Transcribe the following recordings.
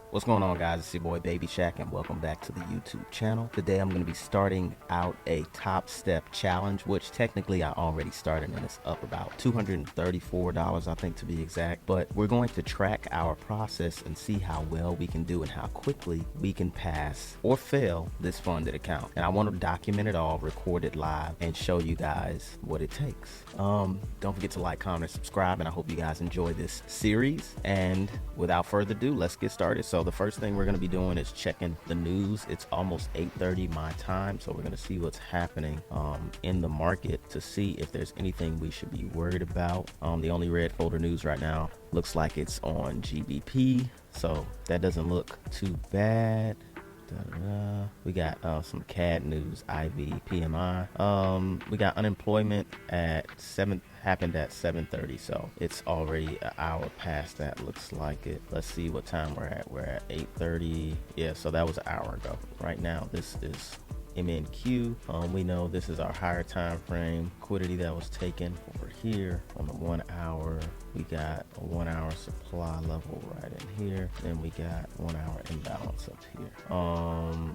What's going on, guys? It's your boy Baby Shack, and welcome back to the YouTube channel. Today I'm going to be starting out a Top Step challenge, which technically I already started, and it's up about $234, I think, to be exact. But we're going to track our process and see how well we can do and how quickly we can pass or fail this funded account. And I want to document it all, record it live, and show you guys what it takes. Don't forget to like, comment, and subscribe, and I hope you guys enjoy this series. And without further ado, let's get started. So the first thing we're going to be doing is checking the news. It's almost 8:30 my time, so we're going to see what's happening in the market to see if there's anything we should be worried about. The only red folder news right now looks like it's on GBP, so that doesn't look too bad. We got some CAD news, IV, PMI. We got unemployment happened at 7:30, so it's already an hour past that, looks like it. Let's see what time we're at. We're at 8:30. Yeah, so that was an hour ago. Right now, this is MNQ. We know this is our higher time frame liquidity that was taken over here on the 1 hour. We got a 1 hour supply level right in here. Then we got 1 hour imbalance up here.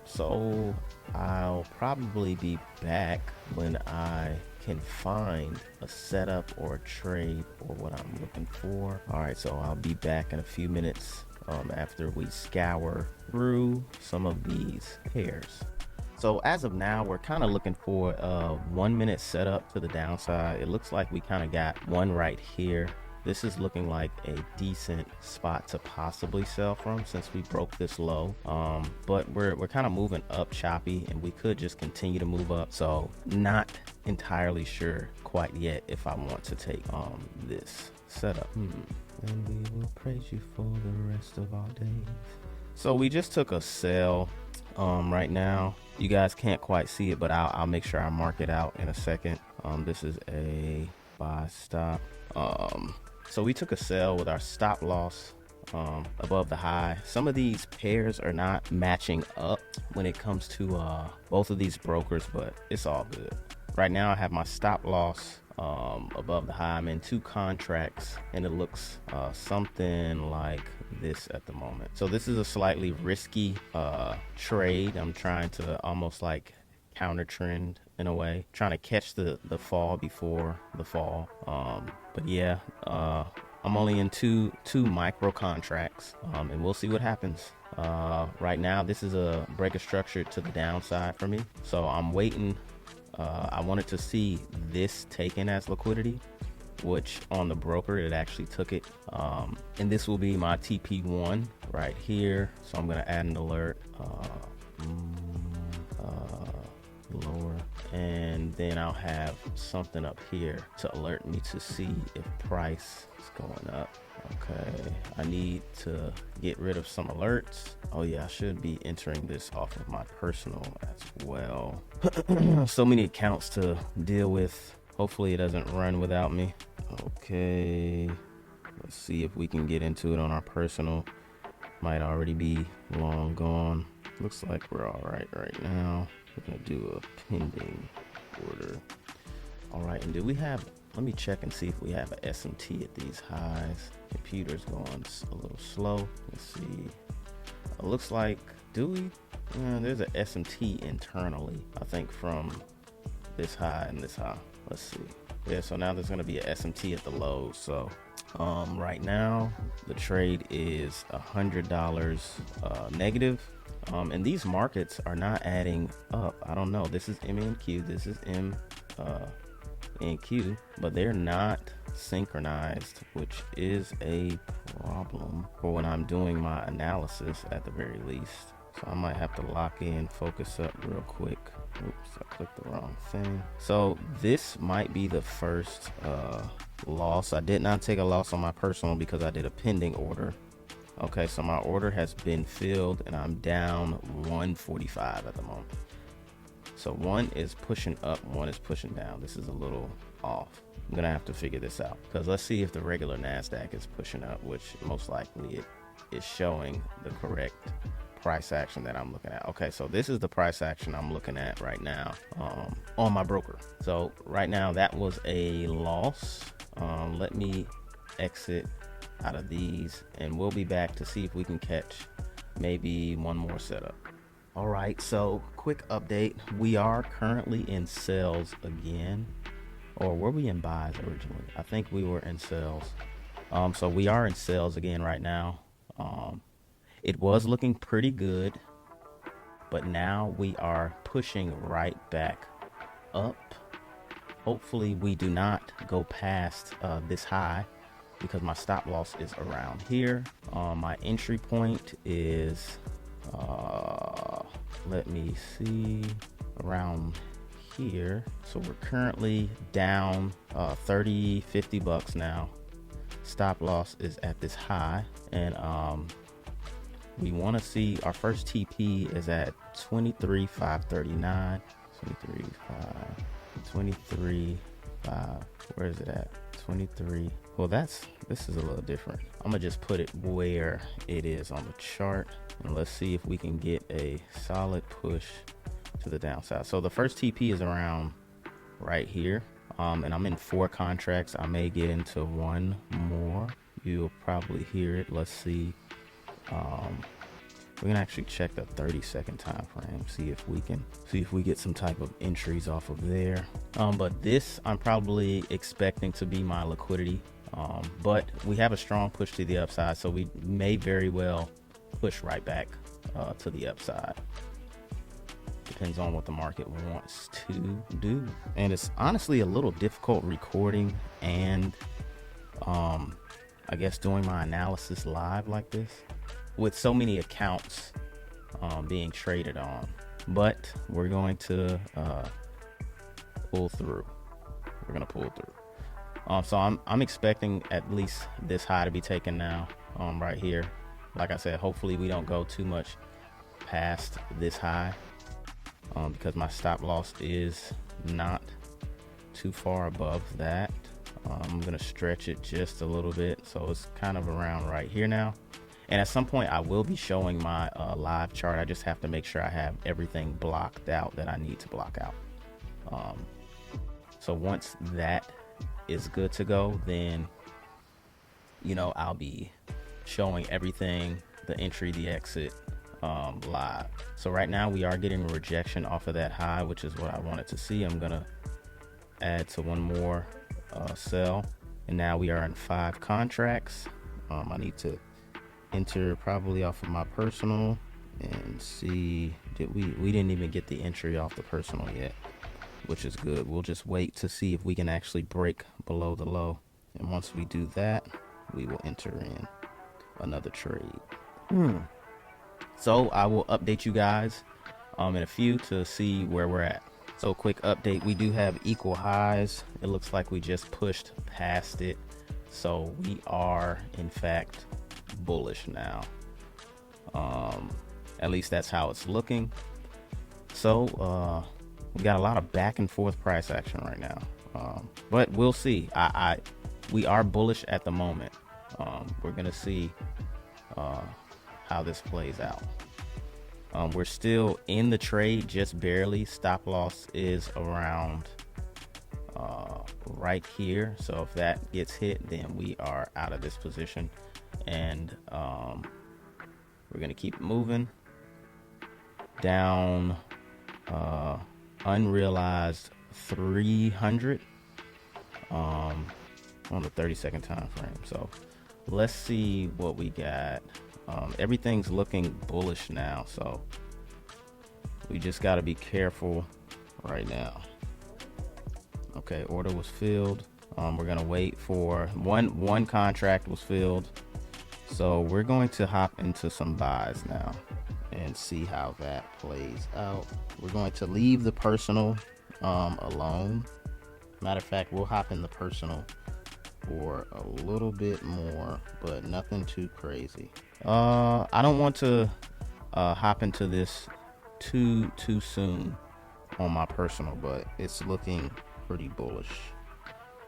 So I'll probably be back when I can find a setup or a trade for what I'm looking for. All right, so I'll be back in a few minutes after we scour through some of these pairs. So as of now, we're kind of looking for a 1 minute setup to the downside. It looks like we kind of got one right here. This is looking like a decent spot to possibly sell from since we broke this low. But we're kind of moving up choppy, and we could just continue to move up. So not entirely sure quite yet if I want to take this setup. And we will praise you for the rest of our days. So we just took a sell right now. You guys can't quite see it, but I'll make sure I mark it out in a second. This is a buy stop. So we took a sell with our stop loss above the high. Some of these pairs are not matching up when it comes to both of these brokers, but it's all good. Right now I have my stop loss above the high. I'm in 2 contracts, and it looks something like this at the moment. So this is a slightly risky trade. I'm trying to almost like counter trend in a way, trying to catch the fall before the fall. But yeah, I'm only in two micro contracts, and we'll see what happens. Right now this is a break of structure to the downside for me, so I'm waiting. I wanted to see this taken as liquidity, which on the broker it actually took it, and this will be my TP1 right here. So I'm gonna add an alert, lower, and then I'll have something up here to alert me to see if price is going up. Okay, I need to get rid of some alerts. Oh yeah, I should be entering this off of my personal as well. So many accounts to deal with. Hopefully it doesn't run without me. Okay, let's see if we can get into it on our personal. Might already be long gone. Looks like we're all right now. We're gonna do a pending order. All right, and do we have, let me check and see if we have a SMT at these highs. Computer's going a little slow. Let's see. It looks like, do we? There's a SMT internally, I think, from this high and this high. Let's see. Yeah, so now there's gonna be a SMT at the low. So right now the trade is $100 negative. And these markets are not adding up. I don't know. This is MNQ. This is MNQ, but they're not synchronized, which is a problem for when I'm doing my analysis at the very least. So I might have to lock in, focus up real quick. Oops, I clicked the wrong thing. So this might be the first loss. I did not take a loss on my personal because I did a pending order. Okay, so my order has been filled, and I'm down 145 at the moment. So one is pushing up, one is pushing down. This is a little off. I'm gonna have to figure this out, because let's see if the regular NASDAQ is pushing up, which most likely it is showing the correct price action that I'm looking at. Okay, so this is the price action I'm looking at right now on my broker. So right now that was a loss. Let me exit out of these, and we'll be back to see if we can catch maybe one more setup. All right, so quick update. We are currently in sales again. Or were we in buys originally? I think we were in sales. So we are in sales again right now. It was looking pretty good, but now we are pushing right back up. Hopefully we do not go past this high, because my stop loss is around here. My entry point is, let me see, around here. So we're currently down 30-50 bucks now. Stop loss is at this high, and we want to see our first TP is at 23,539. 23,5. Where is it at? 23. Well, this is a little different. I'm gonna just put it where it is on the chart, and let's see if we can get a solid push to the downside. So the first TP is around right here, and I'm in 4 contracts. I may get into one more. You'll probably hear it. Let's see. We're gonna actually check the 30-second time frame, see if we get some type of entries off of there. But this, I'm probably expecting to be my liquidity. But we have a strong push to the upside, so we may very well push right back to the upside. Depends on what the market wants to do. And it's honestly a little difficult recording and I guess doing my analysis live like this, with so many accounts being traded on. But we're going to pull through. We're gonna pull through. So I'm expecting at least this high to be taken now, right here. Like I said, hopefully we don't go too much past this high, because my stop loss is not too far above that. I'm gonna stretch it just a little bit, so it's kind of around right here now. And at some point I will be showing my live chart. I just have to make sure I have everything blocked out that I need to block out. So once that is good to go, then I'll be showing everything, the entry, the exit, live. So right now we are getting a rejection off of that high, which is what I wanted to see. I'm gonna add to one more sell, and now we are in 5 contracts. I need to enter probably off of my personal and see, we didn't even get the entry off the personal yet, which is good. We'll just wait to see if we can actually break below the low, and once we do that, we will enter in another trade. So I will update you guys in a few to see where we're at. So quick update, we do have equal highs. It looks like we just pushed past it, so we are in fact bullish now. At least that's how it's looking. So we got a lot of back and forth price action right now, but we'll see. We are bullish at the moment. We're gonna see how this plays out. We're still in the trade, just barely. Stop loss is around right here, so if that gets hit, then we are out of this position, and we're gonna keep moving down. Unrealized 300 on the 30-second time frame. So let's see what we got. Everything's looking bullish now, so we just got to be careful right now. Okay, order was filled. We're gonna wait for one contract was filled, so we're going to hop into some buys now and see how that plays out. We're going to leave the personal alone. Matter of fact, we'll hop in the personal for a little bit more, but nothing too crazy. I don't want to hop into this too soon on my personal, but it's looking pretty bullish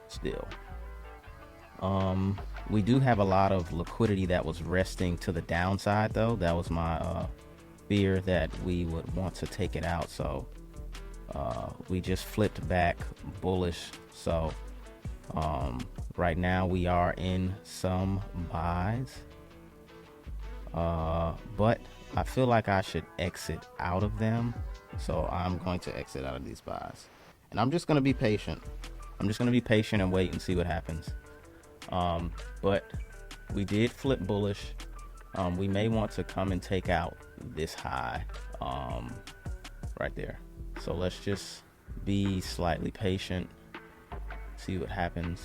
still. We do have a lot of liquidity that was resting to the downside, though. That was my fear, that we would want to take it out, so we just flipped back bullish. So right now we are in some buys, but I feel like I should exit out of them. So I'm going to exit out of these buys. And I'm just going to be patient. I'm just going to be patient and wait and see what happens. But we did flip bullish. We may want to come and take out this high right there. So let's just be slightly patient, see what happens.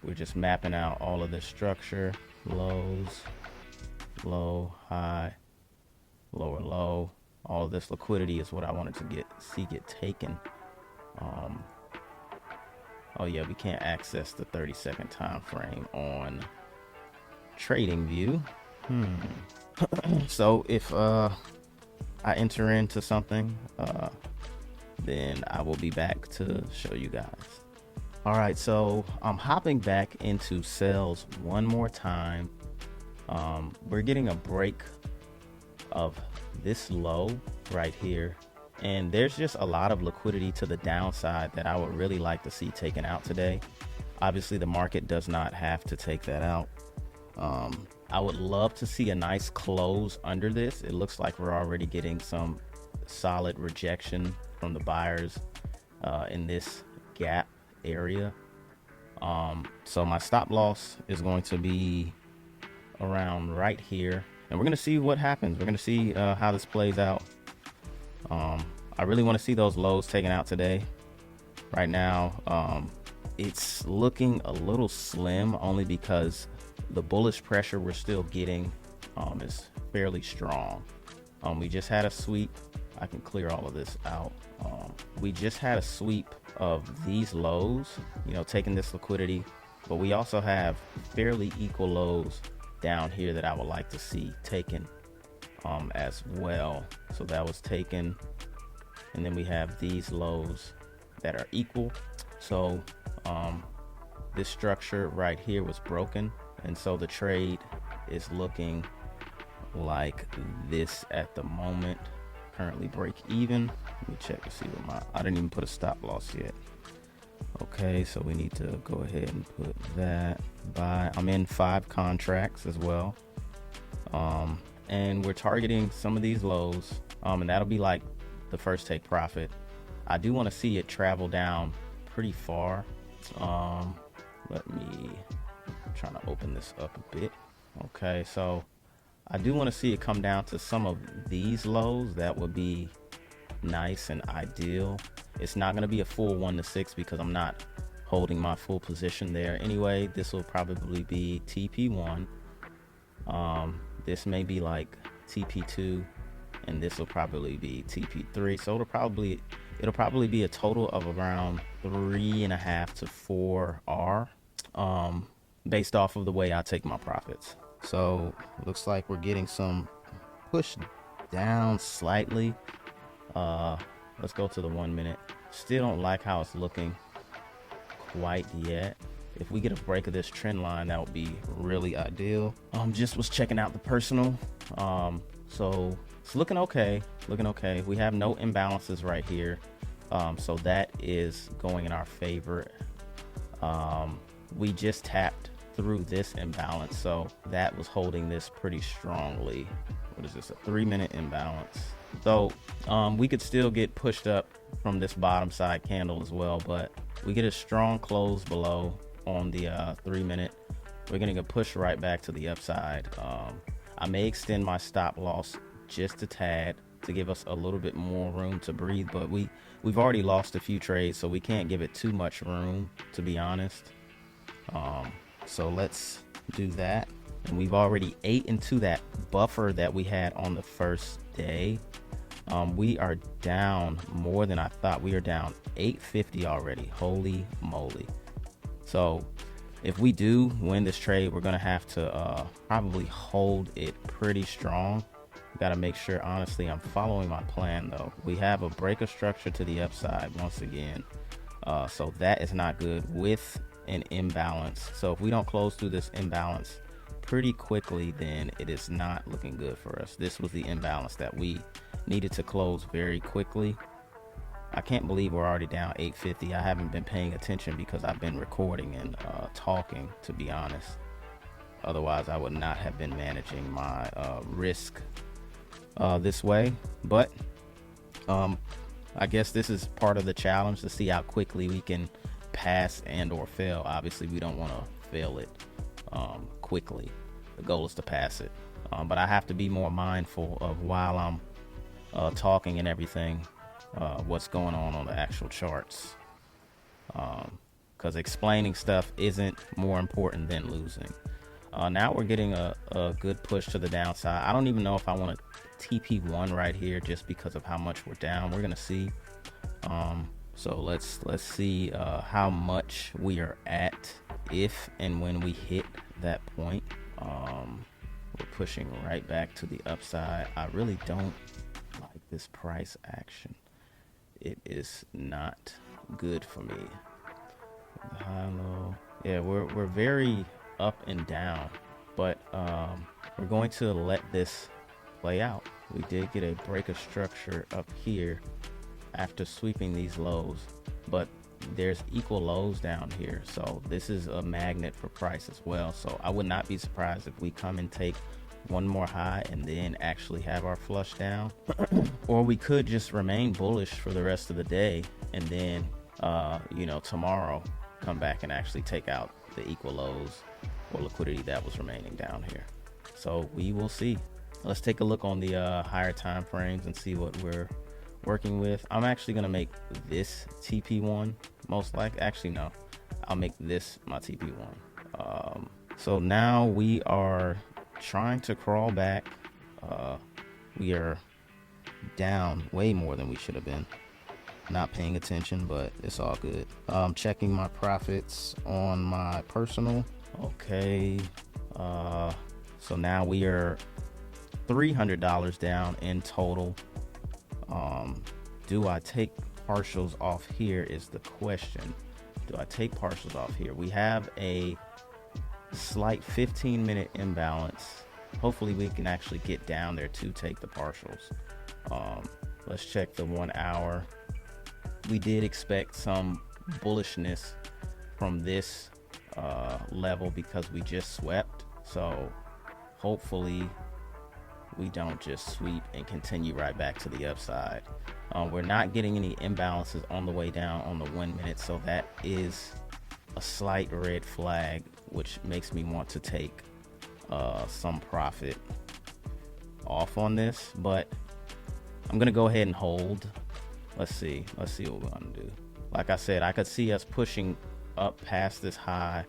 We're just mapping out all of this structure: lows, low, high, lower low. All of this liquidity is what I wanted to get taken. Oh yeah, we can't access the 30-second time frame on trading view. So if I enter into something, then I will be back to show you guys. All right, so I'm hopping back into sales one more time. We're getting a break of this low right here, and there's just a lot of liquidity to the downside that I would really like to see taken out today. Obviously the market does not have to take that out. I would love to see a nice close under this. It looks like we're already getting some solid rejection from the buyers in this gap area. So my stop loss is going to be around right here, and we're going to see what happens. We're going to see how this plays out. I really want to see those lows taken out today. Right now, it's looking a little slim, only because the bullish pressure we're still getting is fairly strong. We just had a sweep. I can clear all of this out. We just had a sweep of these lows, taking this liquidity, but we also have fairly equal lows down here that I would like to see taken as well. So that was taken, and then we have these lows that are equal. So this structure right here was broken, and so the trade is looking like this at the moment. Currently break even. Let me check to see what I didn't even put a stop loss yet. Okay, so we need to go ahead and put that buy. I'm in 5 contracts as well, and we're targeting some of these lows, and that'll be like the first take profit. I do want to see it travel down pretty far. I'm trying to open this up a bit. Okay, so I do want to see it come down to some of these lows. That would be nice and ideal. It's not going to be a full 1 to 6 because I'm not holding my full position there. Anyway, this will probably be TP1. This may be like TP2, and this will probably be TP3. So it'll probably be a total of around 3.5 to 4 R, based off of the way I take my profits. So looks like we're getting some push down slightly. Let's go to the 1 minute. Still don't like how it's looking quite yet. If we get a break of this trend line, that would be really ideal. Just was checking out the personal. So it's looking okay. We have no imbalances right here. So that is going in our favor. We just tapped through this imbalance, so that was holding this pretty strongly. What is this, a 3-minute imbalance? So we could still get pushed up from this bottom side candle as well, but we get a strong close below on the 3-minute. We're gonna get pushed right back to the upside. I may extend my stop loss just a tad to give us a little bit more room to breathe, but we've already lost a few trades, so we can't give it too much room, to be honest. So let's do that. And we've already ate into that buffer that we had on the first day. We are down more than I thought. We are down 850 already. Holy moly. So if we do win this trade, we're gonna have to probably hold it pretty strong. Got to make sure, honestly, I'm following my plan though. We have a breaker structure to the upside once again, so that is not good with an imbalance. So if we don't close through this imbalance pretty quickly, then it is not looking good for us. This was the imbalance that we needed to close very quickly. I can't believe we're already down 850. I haven't been paying attention because I've been recording and talking, to be honest. Otherwise, I would not have been managing my risk this way. But I guess this is part of the challenge to see how quickly we can pass and or fail. Obviously, we don't want to fail it quickly. The goal is to pass it. But I have to be more mindful of, while I'm talking and everything, what's going on the actual charts. Because explaining stuff isn't more important than losing. Now we're getting a good push to the downside. I don't even know if I want to TP1 right here just because of how much we're down. We're gonna see. So let's see how much we are at if and when we hit that point. We're pushing right back to the upside. I really don't like this price action. It is not good for me. The high low. Yeah, we're very up and down, but we're going to let this play out. We did get a break of structure up here after sweeping these lows, but there's equal lows down here, so this is a magnet for price as well. So I would not be surprised if we come and take one more high and then actually have our flush down. Or we could just remain bullish for the rest of the day and then tomorrow come back and actually take out the equal lows or liquidity that was remaining down here. So we will see. Let's take a look on the higher time frames and see what we're working with. I'm actually gonna make this TP1 most likely. Actually, no, I'll make this my TP1. So now we are trying to crawl back. We are down way more than we should have been. Not paying attention, but it's all good. Checking my profits on my personal. Okay, so now we are $300 down in total. Do I take partials off here is the question. Do I take partials off here? We have a slight 15-minute imbalance. Hopefully we can actually get down there to take the partials. Let's check the 1 hour. We did expect some bullishness from this level because we just swept. So hopefully we don't just sweep and continue right back to the upside. We're not getting any imbalances on the way down on the 1 minute, so that is a slight red flag, which makes me want to take some profit off on this, but I'm gonna go ahead and hold. Let's see what we're gonna do. Like I said, I could see us pushing up past this high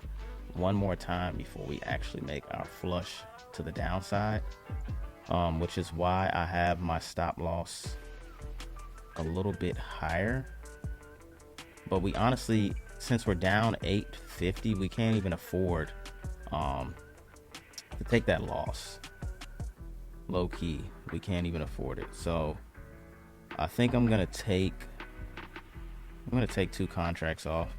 one more time before we actually make our flush to the downside, which is why I have my stop loss a little bit higher. But we honestly, since we're down 850, we can't even afford to take that loss. Low key, we can't even afford it. So I think I'm gonna take 2 contracts off.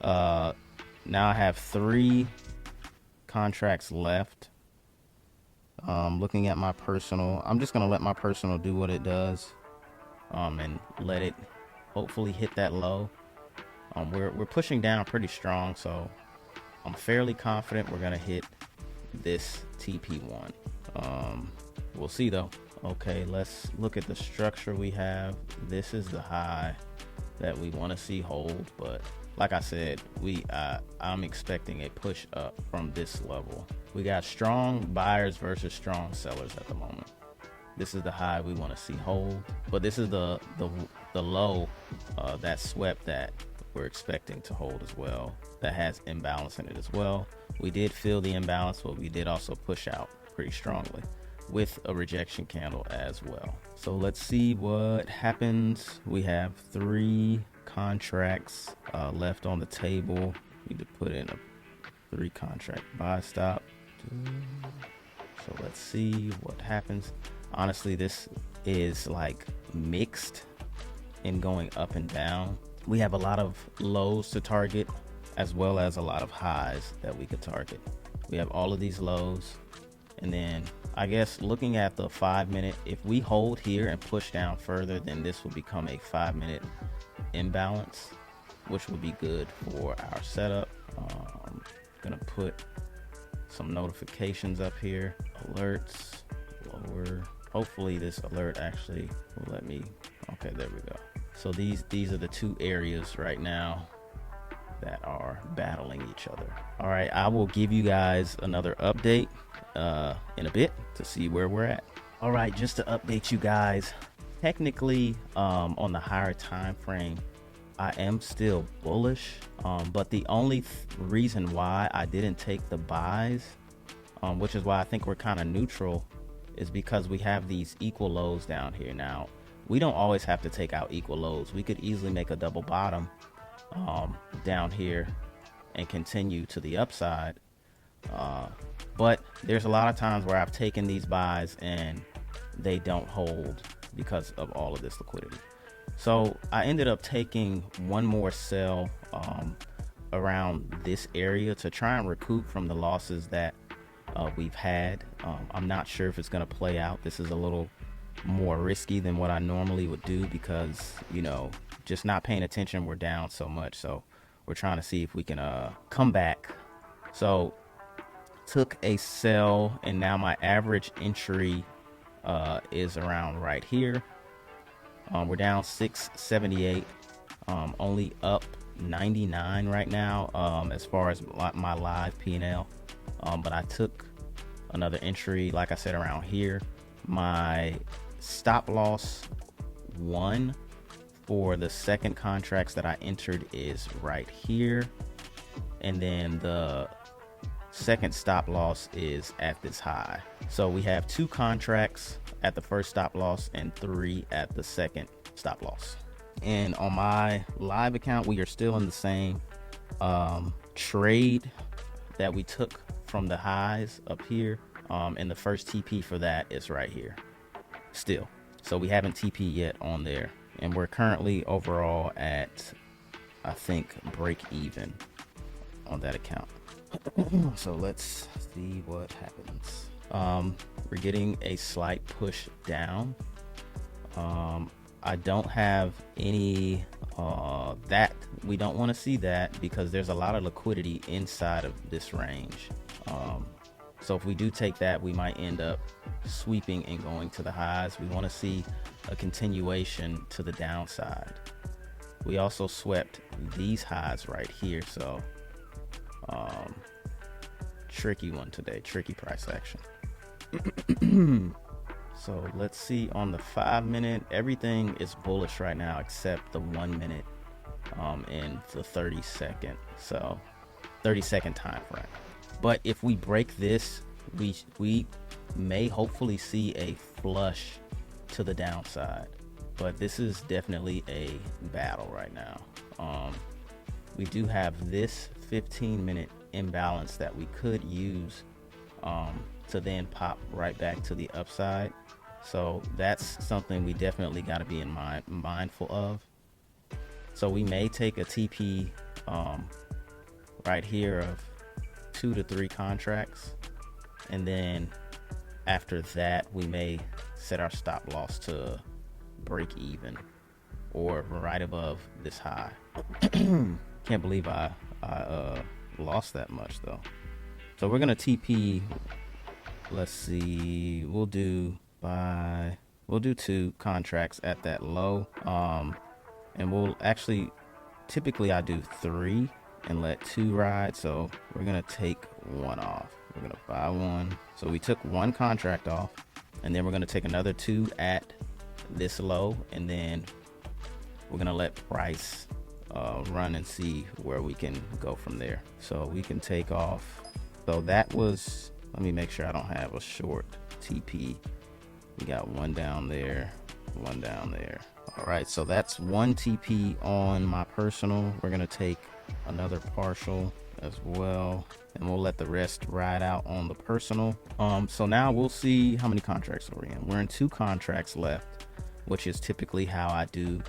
Now I have 3 contracts left. Looking at my personal, I'm just gonna let my personal do what it does, and let it hopefully hit that low. We're pushing down pretty strong, so I'm fairly confident we're gonna hit this TP1. We'll see though. Okay, let's look at the structure we have. This is the high that we want to see hold, but like I said, I'm expecting a push up from this level. We got strong buyers versus strong sellers at the moment. This is the high we want to see hold, but this is the low that swept that we're expecting to hold as well. That has imbalance in it as well. We did feel the imbalance, but we did also push out pretty strongly with a rejection candle as well. So let's see what happens. We have 3 contracts left on the table. Need to put in a 3 contract buy stop. So let's see what happens. Honestly, this is like mixed in going up and down. We have a lot of lows to target as well as a lot of highs that we could target. We have all of these lows, and then I guess looking at the 5 minute, if we hold here and push down further, then this will become a 5 minute imbalance, which would be good for our setup. Gonna put some notifications up here. Alerts, lower. Hopefully this alert actually will let me. Okay, there we go. So these are the two areas right now that are battling each other. All right, I will give you guys another update in a bit to see where we're at. All right, just to update you guys, technically on the higher time frame, I am still bullish, but the only reason why I didn't take the buys, which is why I think we're kind of neutral, is because we have these equal lows down here. Now, we don't always have to take out equal lows. We could easily make a double bottom down here and continue to the upside. But there's a lot of times where I've taken these buys and they don't hold because of all of this liquidity. So I ended up taking one more sell around this area to try and recoup from the losses that we've had. I'm not sure if it's going to play out. This is a little more risky than what I normally would do because, you know, just not paying attention, we're down so much. So we're trying to see if we can come back. So took a sell, and now my average entry is around right here. We're down 678, only up 99 right now as far as my live P&L. But I took another entry, like I said, around here. My stop loss 1 for the second contracts that I entered is right here, and then the second stop loss is at this high. So we have 2 contracts at the first stop loss and 3 at the second stop loss. And on my live account, we are still in the same trade that we took from the highs up here, and the first TP for that is right here still. So we haven't TP yet on there, and we're currently overall at, I think, break even on that account. So let's see what happens. We're getting a slight push down. I don't have any that we don't want to see that because there's a lot of liquidity inside of this range. So if we do take that, we might end up sweeping and going to the highs. We want to see a continuation to the downside. We also swept these highs right here, so tricky one today, tricky price action. So let's see on the 5-minute, everything is bullish right now except the 1 minute and the 30-second. So 30-second time frame. But if we break this, we may hopefully see a flush to the downside. But this is definitely a battle right now. We do have this 15-minute imbalance that we could use to then pop right back to the upside. So that's something we definitely got to be mindful of. So we may take a TP right here of 2 to 3 contracts, and then after that we may set our stop loss to break even or right above this high. Can't believe I lost that much though. So we're gonna TP. Let's see, we'll do 2 contracts at that low, and we'll actually, typically I do 3 and let 2 ride. So we're gonna take 1 off. We're gonna buy 1. So we took 1 contract off, and then we're gonna take another 2 at this low, and then we're gonna let price run and see where we can go from there. So we can take off. So that was, let me make sure I don't have a short TP. We got 1 down there, 1 down there. All right, so that's 1 TP on my personal. We're gonna take another partial as well, and we'll let the rest ride out on the personal. So now we'll see how many contracts we're in. We're in 2 contracts left, which is typically how I do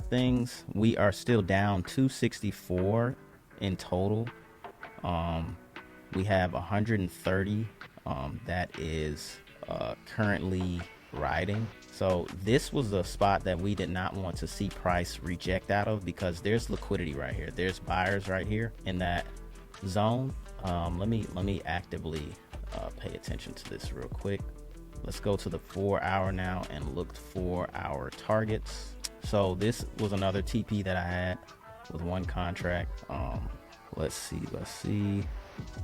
things. We are still down 264 in total. We have 130 that is currently riding. So this was a spot that we did not want to see price reject out of, because there's liquidity right here. There's buyers right here in that zone. Let me actively pay attention to this real quick. Let's go to the 4-hour now and look for our targets. So this was another TP that I had with one contract. Let's see.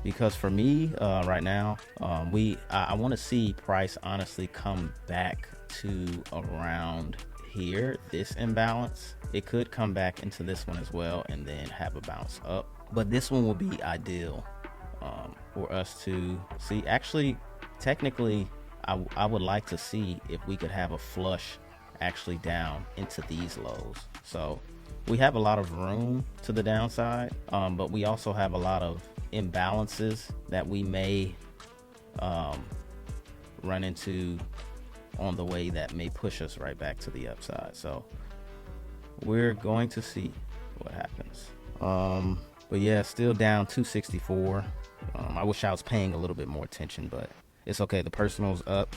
Because for me right now, I want to see price honestly come back to around here, this imbalance. It could come back into this one as well and then have a bounce up, but this one will be ideal for us to see. Actually, technically, I would like to see if we could have a flush actually down into these lows. So we have a lot of room to the downside, but we also have a lot of imbalances that we may run into on the way that may push us right back to the upside. So we're going to see what happens. But yeah, still down 264. I wish I was paying a little bit more attention, but it's okay. The personal's up,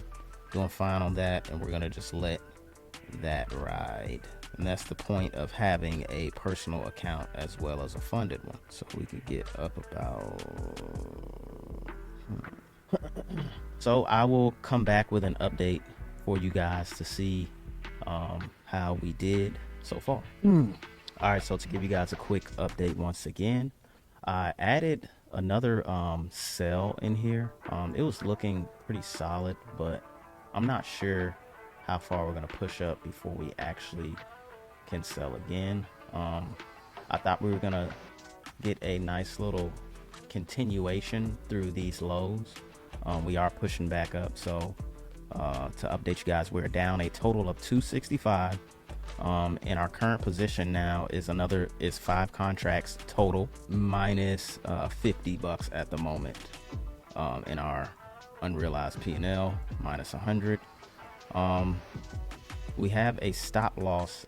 doing fine on that, and we're gonna just let that ride. And that's the point of having a personal account as well as a funded one. So we can get up about so I will come back with an update for you guys to see how we did so far. All right, so to give you guys a quick update once again, I added another sell in here. It was looking pretty solid, but I'm not sure how far we're gonna push up before we actually can sell again. I thought we were gonna get a nice little continuation through these lows. We are pushing back up, so to update you guys, we're down a total of 265. And our current position now is 5 contracts total, minus $50 at the moment. In our unrealized P&L, minus 100. We have a stop loss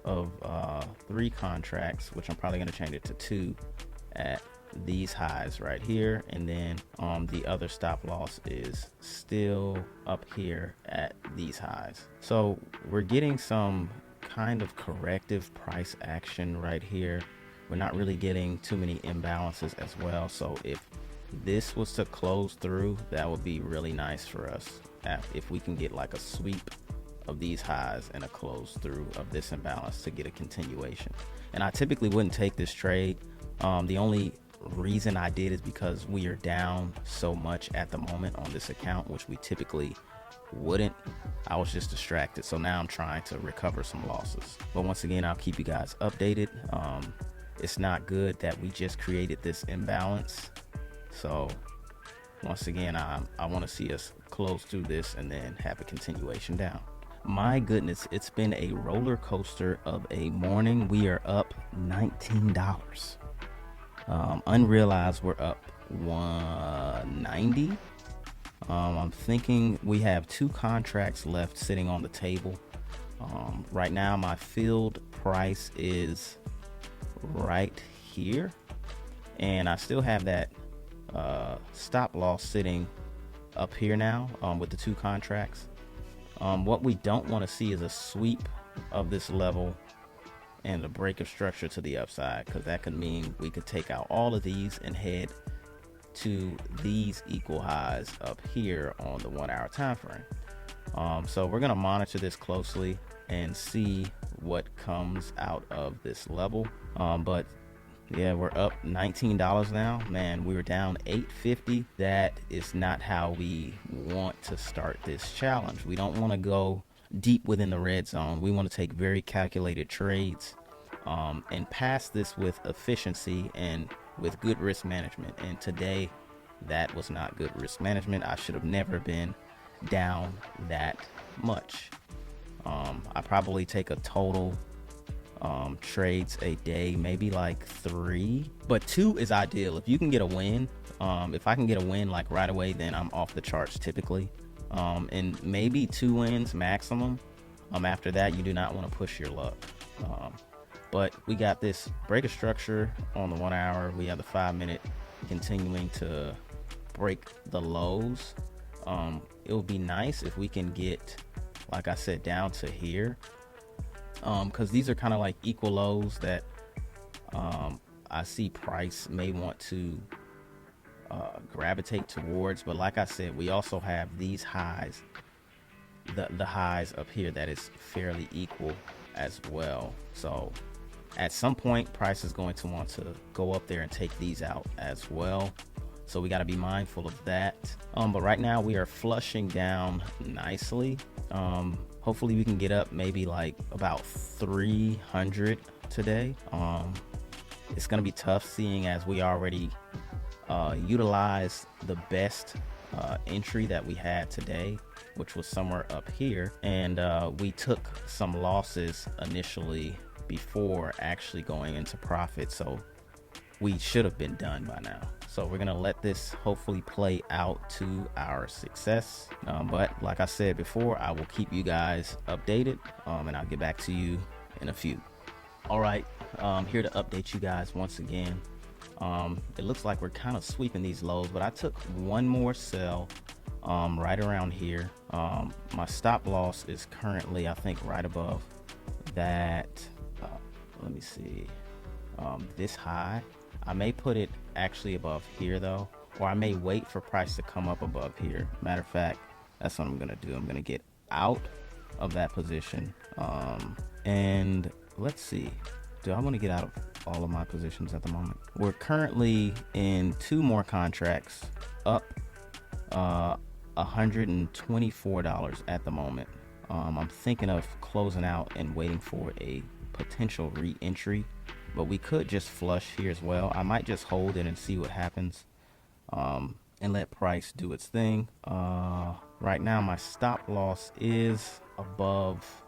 of 3 contracts, which I'm probably going to change it to 2 at these highs right here, and then the other stop loss is still up here at these highs. So we're getting some kind of corrective price action right here. We're not really getting too many imbalances as well. So if this was to close through, that would be really nice for us if we can get like a sweep of these highs and a close through of this imbalance to get a continuation. And I typically wouldn't take this trade. The only reason I did is because we are down so much at the moment on this account, which we typically wouldn't. I was just distracted, so now I'm trying to recover some losses. But once again, I'll keep you guys updated. It's not good that we just created this imbalance, so once again, I want to see us close through this and then have a continuation down. My goodness, it's been a roller coaster of a morning. We are up $19. Unrealized, we're up 190. I'm thinking we have 2 contracts left sitting on the table. Right now my field price is right here, and I still have that stop loss sitting up here now with the 2 contracts. What we don't want to see is a sweep of this level and a break of structure to the upside, because that could mean we could take out all of these and head to these equal highs up here on the 1-hour time frame. So we're going to monitor this closely and see what comes out of this level. But yeah, we're up $19 now. Man, we were down $8.50. That is not how we want to start this challenge. We don't want to go deep within the red zone. We want to take very calculated trades and pass this with efficiency and with good risk management. And today, that was not good risk management. I should have never been down that much. I probably take a total trades a day, maybe like 3, but 2 is ideal. If you can get a win, if I can get a win like right away, then I'm off the charts typically. And maybe 2 wins maximum. After that, you do not want to push your luck. But we got this break of structure on the 1 hour. We have the 5-minute continuing to break the lows. It would be nice if we can get, like I said, down to here, because these are kind of like equal lows that I see price may want to gravitate towards. But like I said, we also have these highs, the highs up here that is fairly equal as well. So at some point, price is going to want to go up there and take these out as well. So we got to be mindful of that. But right now we are flushing down nicely. Hopefully we can get up maybe like about 300 today. It's going to be tough seeing as we already utilized the best entry that we had today, which was somewhere up here. And we took some losses initially before actually going into profit. So we should have been done by now. So we're gonna let this hopefully play out to our success. But like I said before, I will keep you guys updated, and I'll get back to you in a few. All right, here to update you guys once again. It looks like we're kind of sweeping these lows, but I took one more sell right around here. My stop loss is currently, I think, right above that. Let me see, this high. I may put it actually above here though, or I may wait for price to come up above here. Matter of fact, that's what I'm gonna do. I'm gonna get out of that position. And let's see, do I want to get out of all of my positions at the moment? We're currently in 2 more contracts, up $124 at the moment. I'm thinking of closing out and waiting for a potential re-entry, but we could just flush here as well. I might just hold it and see what happens, and let price do its thing. Right now my stop loss is above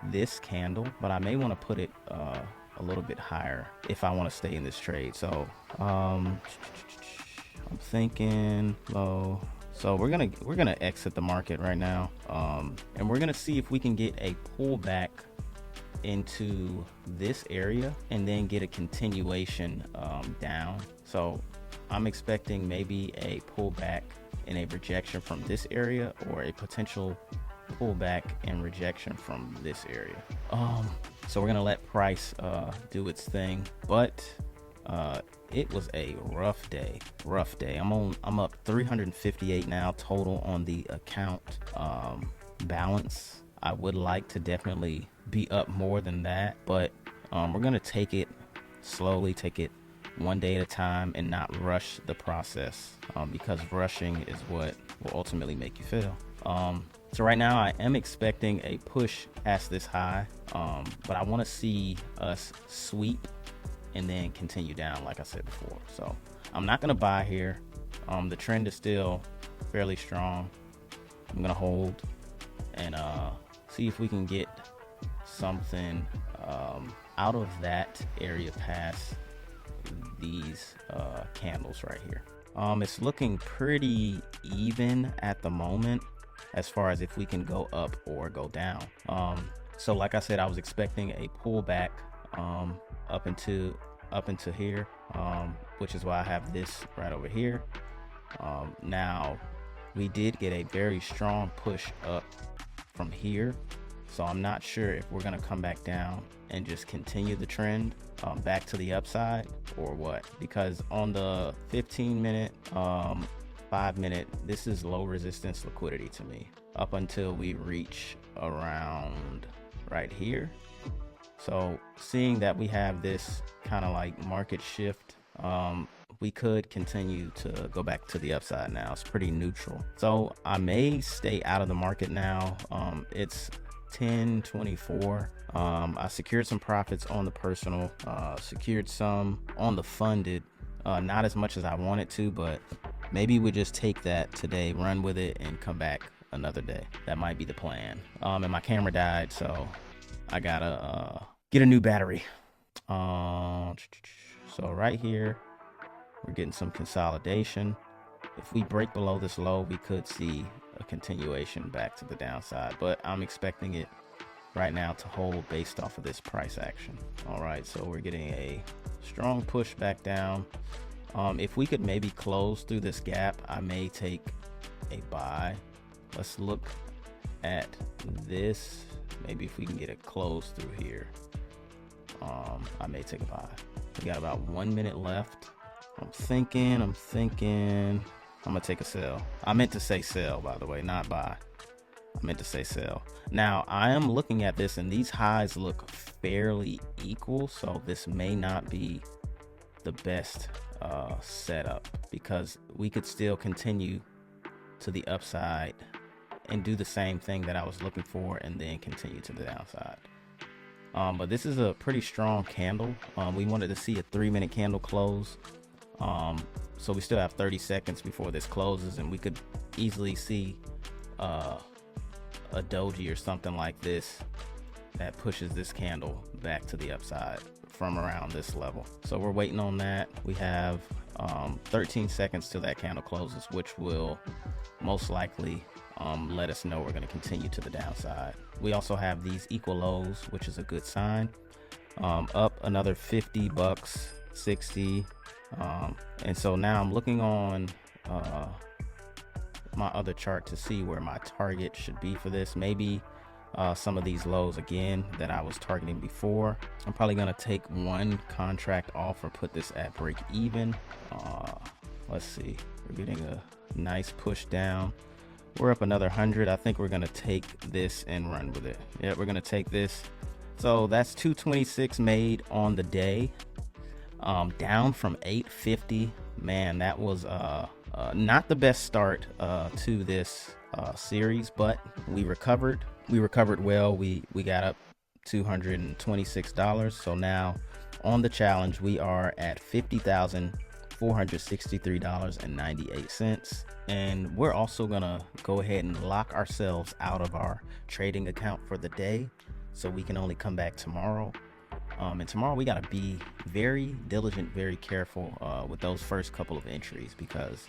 this candle, but I may want to put it a little bit higher if I want to stay in this trade. So I'm thinking low. So we're gonna exit the market right now, and we're gonna see if we can get a pullback into this area and then get a continuation down. So I'm expecting maybe a pullback and a rejection from this area, or a potential pullback and rejection from this area. So we're gonna let price do its thing, but it was a rough day. I'm up 358 now total on the account balance. I would like to definitely be up more than that, but we're gonna take it slowly, take it one day at a time, and not rush the process, because rushing is what will ultimately make you fail. So right now I am expecting a push past this high, but I want to see us sweep and then continue down like I said before. So I'm not gonna buy here. The trend is still fairly strong. I'm gonna hold and see if we can get something out of that area past these candles right here. It's looking pretty even at the moment as far as if we can go up or go down. So like I said, I was expecting a pullback up into here, which is why I have this right over here. Now we did get a very strong push up from here, so I'm not sure if we're gonna come back down and just continue the trend back to the upside or what, because on the 15-minute 5-minute, this is low resistance liquidity to me up until we reach around right here. So seeing that we have this kind of like market shift, we could continue to go back to the upside now. It's pretty neutral. So I may stay out of the market now. It's 10:24. I secured some profits on the personal, secured some on the funded, not as much as I wanted to, but maybe we just take that today, run with it, and come back another day. That might be the plan. And my camera died, so I gotta get a new battery. So right here, we're getting some consolidation. If we break below this low, we could see a continuation back to the downside, but I'm expecting it right now to hold based off of this price action. All right, so we're getting a strong push back down. If we could maybe close through this gap, I may take a buy. Let's look at this. Maybe if we can get it closed through here. I may take a buy. We got about 1 minute left. I'm thinking I'm gonna take a sell. I meant to say sell, by the way, not buy. I meant to say sell. Now I am looking at this and these highs look fairly equal, so this may not be the best setup, because we could still continue to the upside and do the same thing that I was looking for and then continue to the downside. But this is a pretty strong candle. We wanted to see a 3-minute candle close. So we still have 30 seconds before this closes, and we could easily see a doji or something like this that pushes this candle back to the upside from around this level. So we're waiting on that. We have 13 seconds till that candle closes, which will most likely let us know we're going to continue to the downside. We also have these equal lows, which is a good sign. Up another 50 bucks, 60. And so now I'm looking on my other chart to see where my target should be for this. Maybe some of these lows again that I was targeting before. I'm probably gonna take one contract off or put this at break even. Let's see, we're getting a nice push down. We're up another 100. I think we're gonna take this and run with it. Yeah, we're gonna take this. So that's 226 made on the day. Down from 850. Man, that was not the best start to this series, but we recovered well. We got up $226. So now on the challenge we are at $50,463.98, and we're also gonna go ahead and lock ourselves out of our trading account for the day, so we can only come back tomorrow. And tomorrow we got to be very diligent, very careful with those first couple of entries, because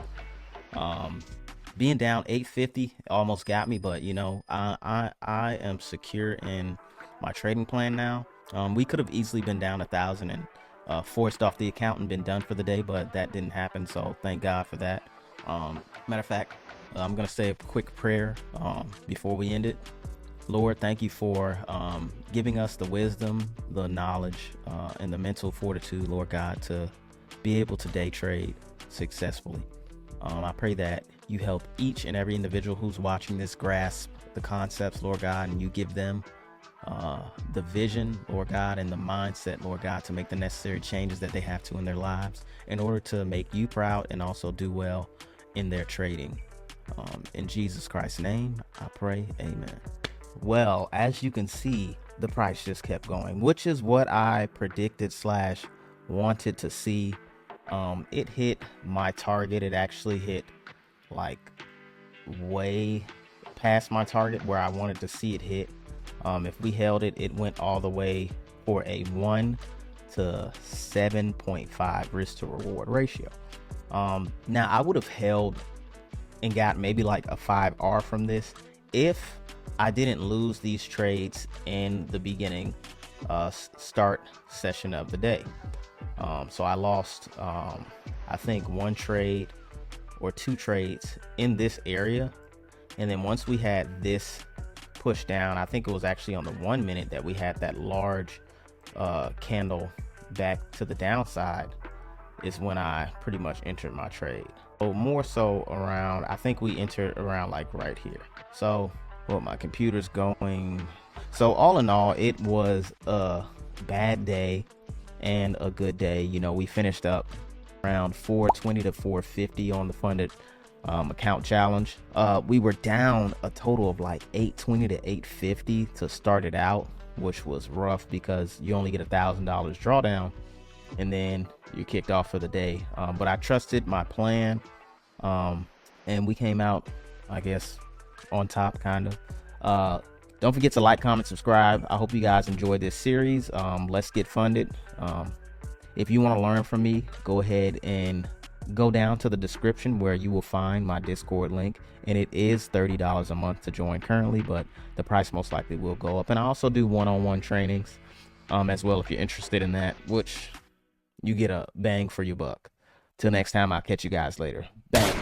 being down 850 almost got me, but you know, I am secure in my trading plan now. We could have easily been down 1,000 and forced off the account and been done for the day, but that didn't happen, so thank God for that. Matter of fact, I'm gonna say a quick prayer before we end it. Lord, thank you for giving us the wisdom, the knowledge, and the mental fortitude, Lord God, to be able to day trade successfully. I pray that you help each and every individual who's watching this grasp the concepts, Lord God, and you give them the vision, Lord God, and the mindset, Lord God, to make the necessary changes that they have to in their lives in order to make you proud and also do well in their trading. In Jesus Christ's name, I pray, amen. Well, as you can see, the price just kept going, which is what I predicted / wanted to see. It hit my target. It actually hit like way past my target where I wanted to see it hit. If we held it, it went all the way for a 1 to 7.5 risk to reward ratio. Now I would have held and got maybe like a 5R from this if I didn't lose these trades in the beginning start session of the day. So I lost I think 1 trade or 2 trades in this area, and then once we had this push down, I think it was actually on the 1 minute that we had that large candle back to the downside, is when I pretty much entered my trade. So more so around, I think we entered around like right here. So well, my computer's going. So all in all, it was a bad day and a good day. You know, we finished up around 420 to 450 on the funded account challenge. We were down a total of like 820 to 850 to start it out, which was rough because you only get $1,000 drawdown and then you kicked off for the day. But I trusted my plan, and we came out, I guess, on top, kind of. Don't forget to like, comment, subscribe. I hope you guys enjoyed this series. Let's get funded. If you want to learn from me, go ahead and go down to the description where you will find my Discord link, and it is $30 a month to join currently, but the price most likely will go up. And I also do one-on-one trainings as well if you're interested in that, which you get a bang for your buck. Till next time, I'll catch you guys later. Bang.